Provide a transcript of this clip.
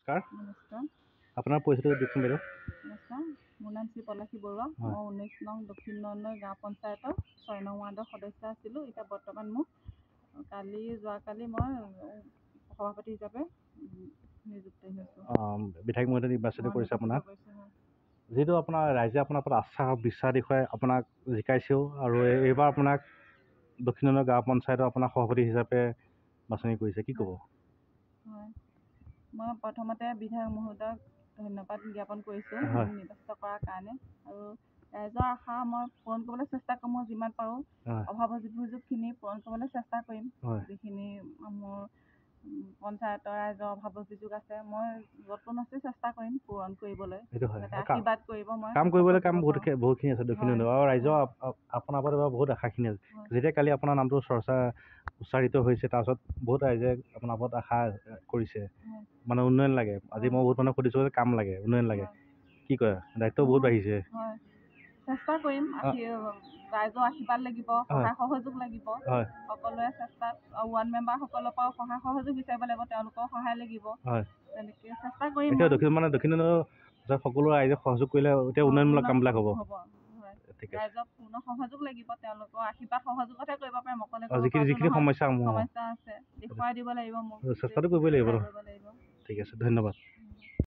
নমস্কাৰ নমস্কাৰ। আপোনাৰ পৰিচয়টো দিয়কচোন বাইদেউ। নমস্কাৰ, মোৰ নাম শ্ৰী পলাশী বৰুৱা। হয়। মই 19 নং দক্ষিণ নন্দৈ গাঁও পঞ্চায়তৰ 6 নং ৱাৰ্ডৰ সদস্য আছিলোঁ। এতিয়া বৰ্তমান মোক যোৱাকালি মই সভাপতি হিচাপে নিযুক্ত হৈছোঁ। বিধায়ক মহোদয় নিৰ্বাচিত কৰিছে আপোনাক। হয়। যিহেতু আপোনাৰ ৰাইজে আপোনাৰ ওপৰত আস্থা আৰু বিশ্বাস দেখুৱাই আপোনাক জিকাইছেও আৰু এইবাৰ আপোনাক দক্ষিণ নন্দৈ গাঁও পঞ্চায়তৰ আপোনাৰ সভাপতি হিচাপে বাছনি কৰিছে, কি ক'ব? হয়, মই প্ৰথমতে বিধায়ক মহোদয়ক ধন্যবাদ জ্ঞাপন কৰিছোঁ হয়। মোক নিৰ্বাচিত কৰাৰ কাৰণে। আৰু ৰাইজৰ আশা মই পূৰণ কৰিবলৈ চেষ্টা কৰিম। মই যিমান পাৰোঁ হয়। অভাৱ অভিযোগখিনি পূৰণ কৰিবলৈ চেষ্টা কৰিম। হয়। যিখিনি মোৰ পঞ্চায়তৰ ৰাইজৰ অভাৱ অভিযোগ আছে, মই যতন আছে চেষ্টা কৰিম পূৰণ কৰিবলৈ। সেইটো হয়, যাতে আশীৰ্বাদ কৰিব মই কাম কৰিবলৈ কাম সফল পাৰোঁ। বহুতখিনি আছে দক্ষিণ নন্দৈ আৰু ৰাইজৰ আপোনাৰ ওপৰত এবাৰ বহুত আশাখিনি আছে। হয়। যেতিয়া কালি আপোনাৰ নামটো উচ্চাৰিত হৈছে, তাৰপিছত বহুত ৰাইজে আপোনাৰ ওপৰত আশা কৰিছে, হয়। মানে উন্নয়ন লাগে। আজি মই বহুত মানুহক সুধিছোঁ যে কাম লাগে, উন্নয়ন লাগে, কি কয়? দায়িত্ব বহুত বাঢ়িছে। হয়, চেষ্টা কৰিম। ৰাইজৰ আশীৰ্বাদ লাগিব, সহায় সহযোগ লাগিব। হয়। সকলোৰে চেষ্টাত ৱাৰ্ড মেম্বাৰসকলৰ পৰাও সহায় সহযোগ বিচাৰিব লাগিব, তেওঁলোকৰ সহায় লাগিব। হয়। তেনেকৈ চেষ্টা কৰিম। এতিয়া দক্ষিণ নন্দৈ সকলো ৰাইজে সহযোগ কৰিলে এতিয়া উন্নয়নমূলক কামবিলাক হ'ব। হয়, ঠিক আছে। ৰাইজক পূৰ্ণ সহযোগ লাগিব, তেওঁলোকৰ আশীৰ্বাদ সহযোগতহে কৰিব পাৰিম। অকলে আৰু কৰিব যিখিনি নহয়। সমস্যা সমস্যা আছে দেখুৱাই দিব লাগিব মোক। চেষ্টাটো কৰিবই লাগিব। কৰিব লাগিব। ঠিক আছে, ধন্যবাদ।